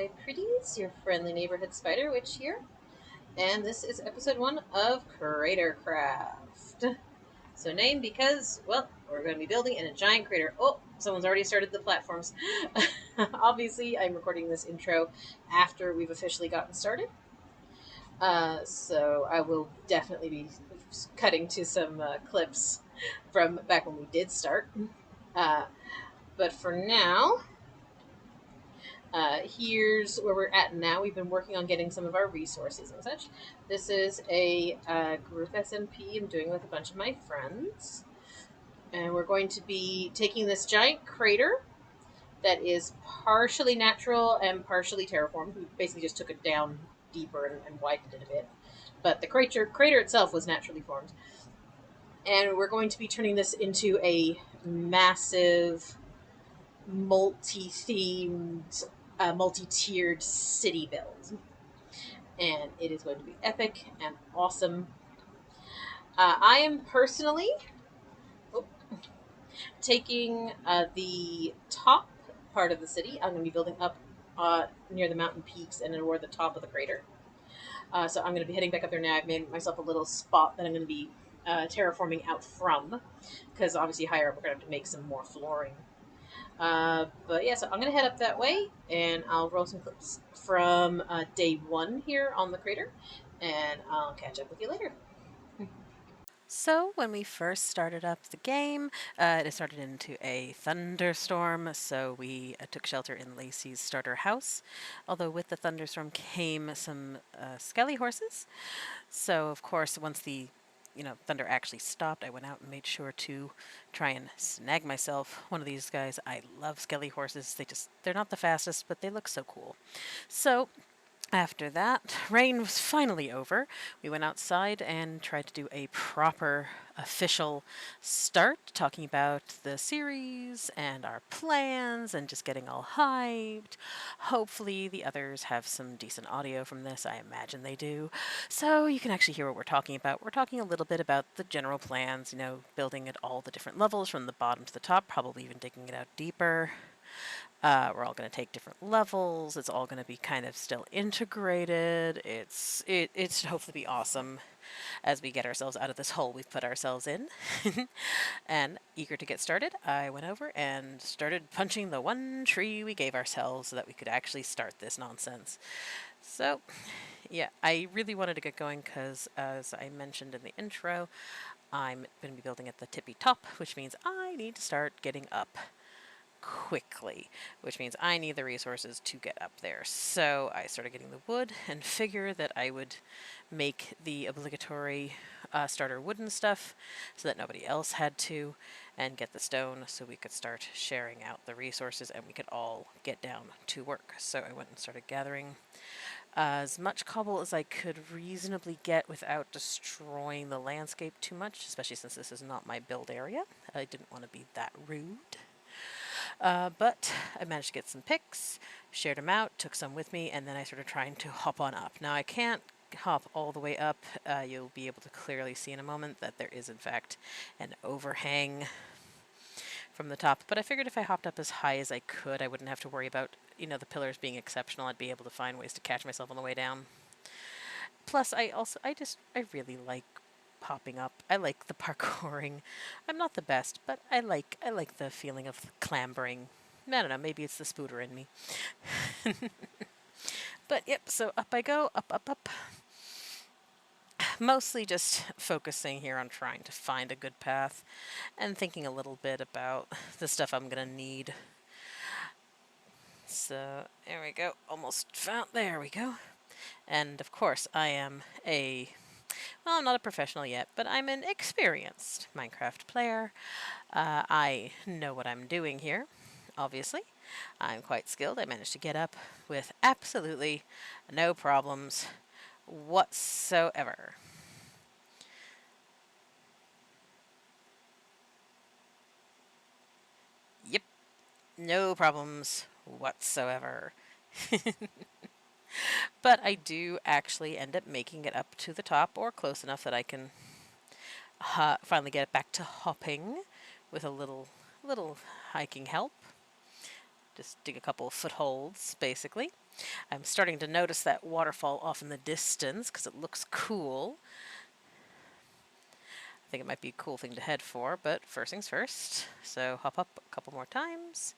my pretties, your friendly neighborhood spider witch here, and this is episode 1 of CraterCraft. So named because, well, we're going to be building in a giant crater. Oh, someone's already started the platforms. Obviously, I'm recording this intro after we've officially gotten started. So I will definitely be cutting to some clips from back when we did start. But for now, here's where we're at now. We've been working on getting some of our resources and such. This is a group SMP I'm doing with a bunch of my friends. And we're going to be taking this giant crater that is partially natural and partially terraformed. We basically just took it down deeper and widened it a bit. But the crater itself was naturally formed. And we're going to be turning this into a massive, multi-themed, multi-tiered city build. And it is going to be epic and awesome. I am personally taking the top part of the city. I'm going to be building up near the mountain peaks and toward the top of the crater. So I'm going to be heading back up there now. I've made myself a little spot that I'm going to be terraforming out from, because obviously higher up we're going to have to make some more flooring. But yeah, so I'm going to head up that way, and I'll roll some clips from day 1 here on the crater, and I'll catch up with you later. So when we first started up the game, it started into a thunderstorm, so we took shelter in Lacey's starter house. Although with the thunderstorm came some skelly horses. So of course, once the thunder actually stopped, I went out and made sure to try and snag myself one of these guys. I love skelly horses. They're not the fastest, but they look so cool. So after that, rain was finally over. We went outside and tried to do a proper official start, talking about the series and our plans and just getting all hyped. Hopefully, the others have some decent audio from this. I imagine they do. So you can actually hear what we're talking about. We're talking a little bit about the general plans, building at all the different levels from the bottom to the top, probably even digging it out deeper. We're all going to take different levels. It's all going to be kind of still integrated. It should hopefully be awesome as we get ourselves out of this hole we've put ourselves in. And eager to get started, I went over and started punching the one tree we gave ourselves so that we could actually start this nonsense. So, yeah, I really wanted to get going because, as I mentioned in the intro, I'm going to be building at the tippy top, which means I need to start getting up quickly, which means I need the resources to get up there. So I started getting the wood and figure that I would make the obligatory starter wooden stuff so that nobody else had to, and get the stone so we could start sharing out the resources and we could all get down to work. So I went and started gathering as much cobble as I could reasonably get without destroying the landscape too much, especially since this is not my build area. I didn't want to be that rude. But I managed to get some picks, shared them out, took some with me, and then I started trying to hop on up. Now I can't hop all the way up. You'll be able to clearly see in a moment that there is in fact an overhang from the top. But I figured if I hopped up as high as I could, I wouldn't have to worry about, the pillars being exceptional. I'd be able to find ways to catch myself on the way down. Plus, I really like popping up. I like the parkouring. I'm not the best, but I like the feeling of clambering. I don't know, maybe it's the spooter in me. But yep, so up I go, up, up, up. Mostly just focusing here on trying to find a good path and thinking a little bit about the stuff I'm gonna need. So there we go, almost found, there we go. And of course, well, I'm not a professional yet, but I'm an experienced Minecraft player. I know what I'm doing here, obviously. I'm quite skilled. I managed to get up with absolutely no problems whatsoever. Yep, no problems whatsoever. But I do actually end up making it up to the top or close enough that I can finally get back to hopping with a little hiking help. Just dig a couple of footholds, basically. I'm starting to notice that waterfall off in the distance because it looks cool. I think it might be a cool thing to head for, but first things first. So hop up a couple more times,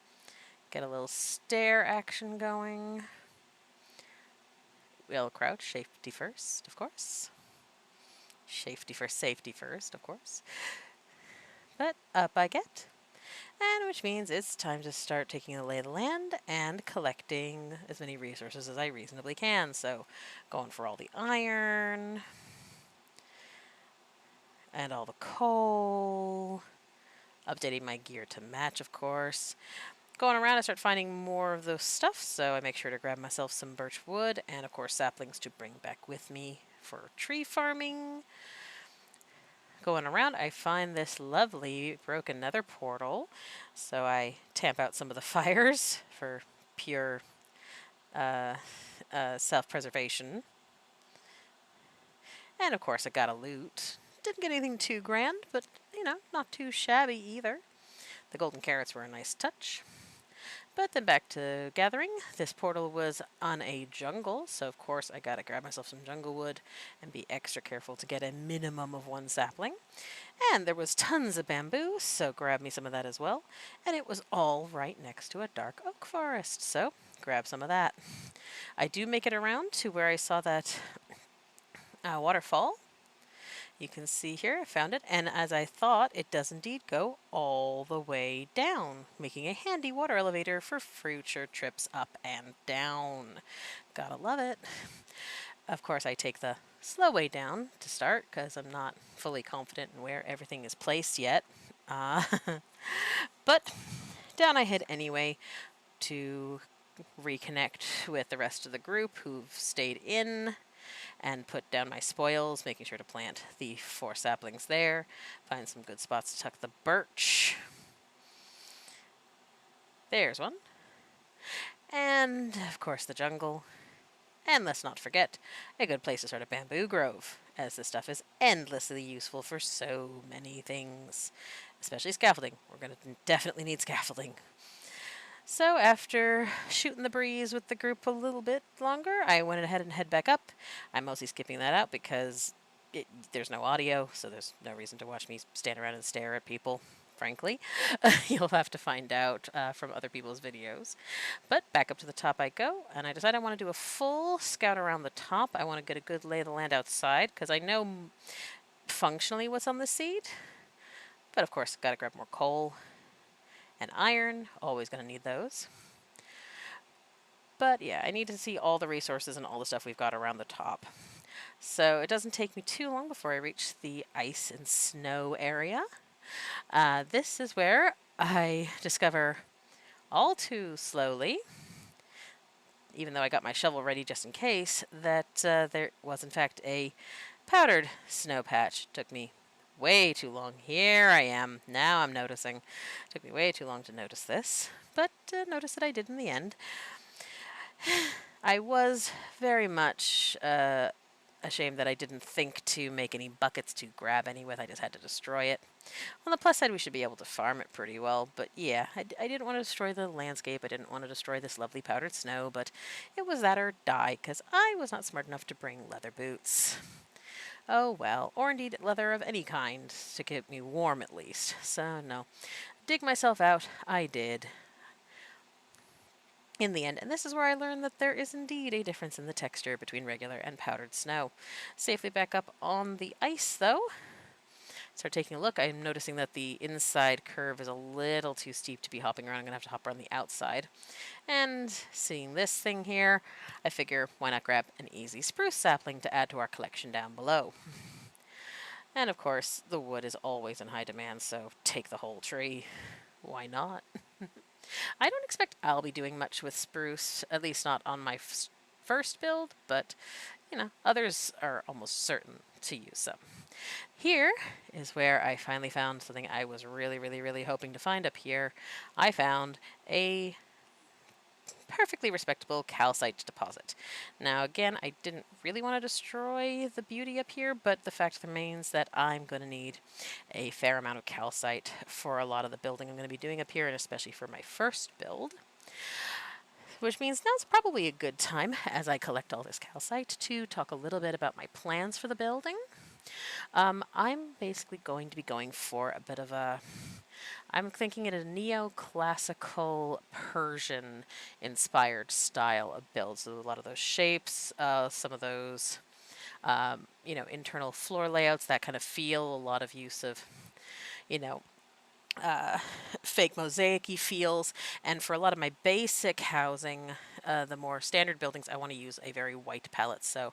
get a little stair action going. We'll crouch, safety first, of course. Safety first, of course. But up I get. And which means it's time to start taking a lay of the land and collecting as many resources as I reasonably can. So going for all the iron and all the coal, updating my gear to match, of course. Going around, I start finding more of those stuff, so I make sure to grab myself some birch wood and, of course, saplings to bring back with me for tree farming. Going around, I find this lovely broken nether portal, so I tamp out some of the fires for pure self-preservation. And, of course, I got a loot. Didn't get anything too grand, but, not too shabby either. The golden carrots were a nice touch. But then back to gathering. This portal was on a jungle, so of course I gotta grab myself some jungle wood and be extra careful to get a minimum of one sapling. And there was tons of bamboo, so grab me some of that as well. And it was all right next to a dark oak forest, so grab some of that. I do make it around to where I saw that waterfall. You can see here, I found it, and as I thought, it does indeed go all the way down, making a handy water elevator for future trips up and down. Gotta love it. Of course, I take the slow way down to start, because I'm not fully confident in where everything is placed yet. But down I head anyway to reconnect with the rest of the group who've stayed in and put down my spoils, making sure to plant the 4 saplings there. Find some good spots to tuck the birch. There's one. And, of course, the jungle. And let's not forget, a good place to start a bamboo grove, as this stuff is endlessly useful for so many things. Especially scaffolding. We're going to definitely need scaffolding. So after shooting the breeze with the group a little bit longer, I went ahead and head back up. I'm mostly skipping that out because there's no audio, so there's no reason to watch me stand around and stare at people, frankly. You'll have to find out from other people's videos. But back up to the top I go, and I decide I want to do a full scout around the top. I want to get a good lay of the land outside, because I know functionally what's on the seed. But of course, gotta grab more coal and iron, always going to need those. But yeah, I need to see all the resources and all the stuff we've got around the top. So it doesn't take me too long before I reach the ice and snow area. This is where I discover all too slowly, even though I got my shovel ready just in case, that there was in fact a powdered snow patch. Took me way too long. Here I am. Now I'm noticing. Took me way too long to notice this, but notice that I did in the end. I was very much ashamed that I didn't think to make any buckets to grab any with. I just had to destroy it. On the plus side, we should be able to farm it pretty well, but yeah, I didn't want to destroy the landscape. I didn't want to destroy this lovely powdered snow, but it was that or die, because I was not smart enough to bring leather boots. Oh well, or indeed leather of any kind, to keep me warm at least. So no, dig myself out, I did. In the end, and this is where I learned that there is indeed a difference in the texture between regular and powdered snow. Safely back up on the ice, though. Start taking a look. I'm noticing that the inside curve is a little too steep to be hopping around. I'm going to have to hop around the outside. And seeing this thing here, I figure why not grab an easy spruce sapling to add to our collection down below. And of course, the wood is always in high demand, so take the whole tree. Why not? I don't expect I'll be doing much with spruce, at least not on my first build, but, others are almost certain to use some. Here is where I finally found something I was really, really, really hoping to find up here. I found a perfectly respectable calcite deposit. Now, again, I didn't really want to destroy the beauty up here, but the fact remains that I'm going to need a fair amount of calcite for a lot of the building I'm going to be doing up here, and especially for my first build. Which means now's probably a good time, as I collect all this calcite, to talk a little bit about my plans for the building. I'm basically going to be going for a bit of a. I'm thinking it a neoclassical Persian inspired style of build. So a lot of those shapes, some of those, internal floor layouts, that kind of feel, a lot of use of, you know, fake mosaic-y feels. And for a lot of my basic housing, the more standard buildings, I want to use a very white palette. So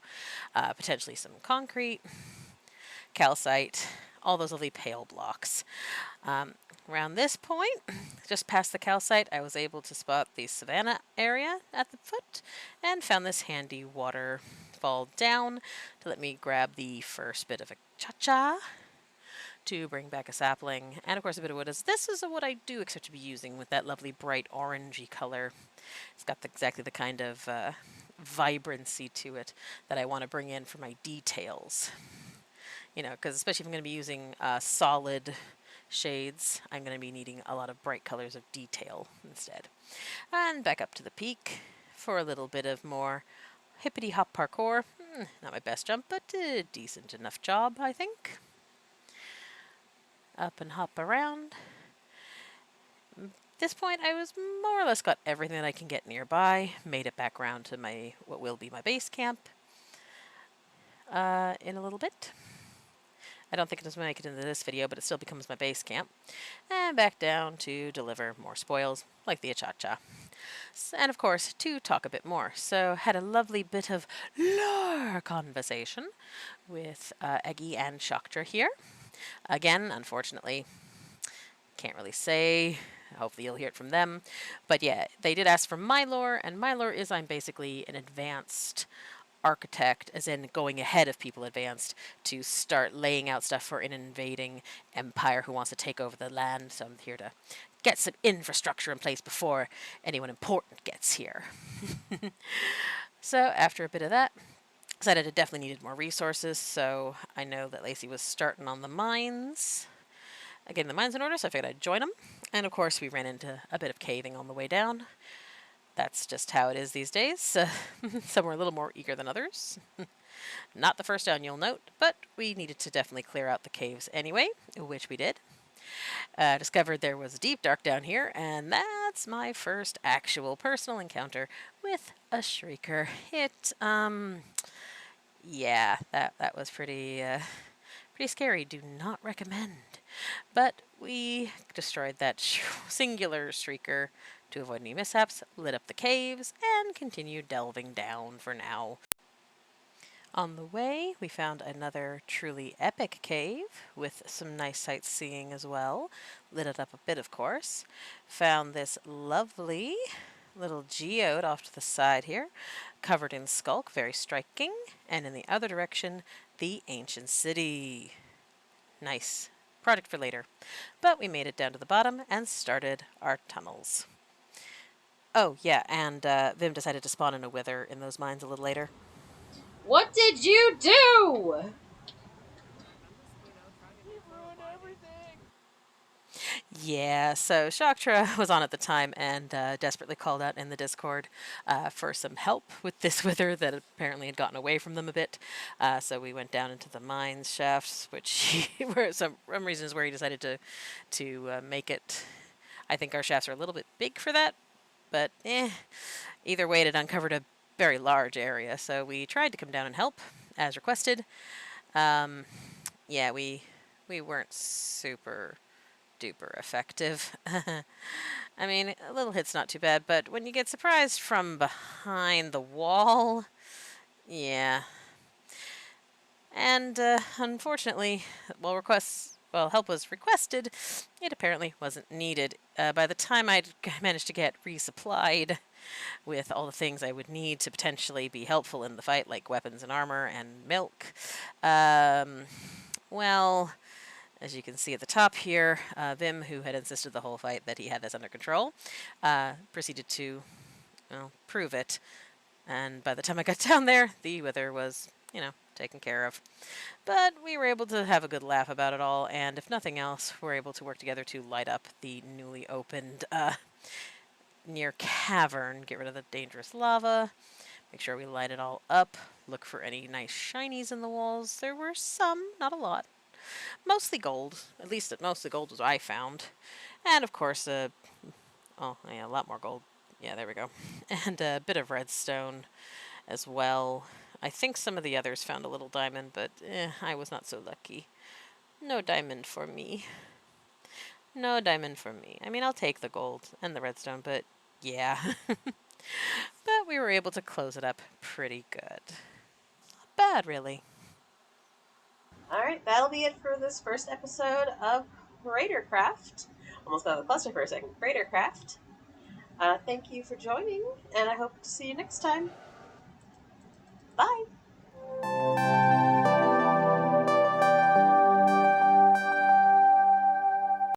potentially some concrete, calcite, all those lovely pale blocks. Um, Around this point, just past the calcite, I was able to spot the savanna area at the foot and found this handy waterfall down to let me grab the first bit of a cha-cha to bring back a sapling, and of course a bit of wood. As this is what I do expect to be using with that lovely bright orangey color. It's got exactly the kind of vibrancy to it that I want to bring in for my details. Because especially if I'm going to be using solid shades, I'm going to be needing a lot of bright colors of detail instead. And back up to the peak for a little bit of more hippity hop parkour. Not my best jump, but a decent enough job, I think. Up and hop around. At this point, I was more or less got everything that I can get nearby. Made it back around to my what will be my base camp in a little bit. I don't think it does make it into this video, but it still becomes my base camp. And back down to deliver more spoils, like the achacha. And of course, to talk a bit more. So, had a lovely bit of lore conversation with Eggy and Shaktra here. Again, unfortunately, can't really say. Hopefully you'll hear it from them. But yeah, they did ask for my lore, and my lore is I'm basically an advanced architect, as in going ahead of people advanced to start laying out stuff for an invading empire who wants to take over the land. So I'm here to get some infrastructure in place before anyone important gets here. So after a bit of that, decided it definitely needed more resources. So I know that Lacey was starting on the mines. Getting the mines in order, so I figured I'd join them. And of course, we ran into a bit of caving on the way down. That's just how it is these days. Some were a little more eager than others. Not the first down, you'll note, but we needed to definitely clear out the caves anyway, which we did. Discovered there was deep dark down here, and that's my first actual personal encounter with a shrieker. Yeah, that was pretty scary. Do not recommend. But we destroyed that singular streaker to avoid any mishaps, lit up the caves, and continued delving down for now. On the way, we found another truly epic cave with some nice sightseeing as well. Lit it up a bit, of course. Found this lovely little geode off to the side here, covered in skulk, very striking. And in the other direction, the ancient city. Nice. Project for later. But we made it down to the bottom and started our tunnels. Oh, yeah, and Vim decided to spawn in a wither in those mines a little later. What did you do? Yeah, so Shaktra was on at the time and desperately called out in the Discord for some help with this wither that apparently had gotten away from them a bit. So we went down into the mines shafts, which he, for some reasons where he decided to make it. I think our shafts are a little bit big for that, but either way, it had uncovered a very large area. So we tried to come down and help as requested. Yeah, we weren't super duper effective. I mean, a little hit's not too bad, but when you get surprised from behind the wall, yeah. And unfortunately, while help was requested, it apparently wasn't needed. By the time I'd managed to get resupplied with all the things I would need to potentially be helpful in the fight, like weapons and armor and milk, well, as you can see at the top here, Vim, who had insisted the whole fight that he had this under control, proceeded to, prove it. And by the time I got down there, the wither was, taken care of. But we were able to have a good laugh about it all, and if nothing else, we're able to work together to light up the newly opened near cavern, get rid of the dangerous lava, make sure we light it all up, look for any nice shinies in the walls. There were some, not a lot. Mostly gold. At least most of the gold was I found. And of course, oh yeah, a lot more gold. Yeah, there we go. And a bit of redstone as well. I think some of the others found a little diamond, but I was not so lucky. No diamond for me. No diamond for me. I mean, I'll take the gold and the redstone, but yeah. But we were able to close it up pretty good. Not bad, really. All right, that'll be it for this first episode of CraterCraft. Almost got the cluster for a second. CraterCraft. Thank you for joining, and I hope to see you next time. Bye.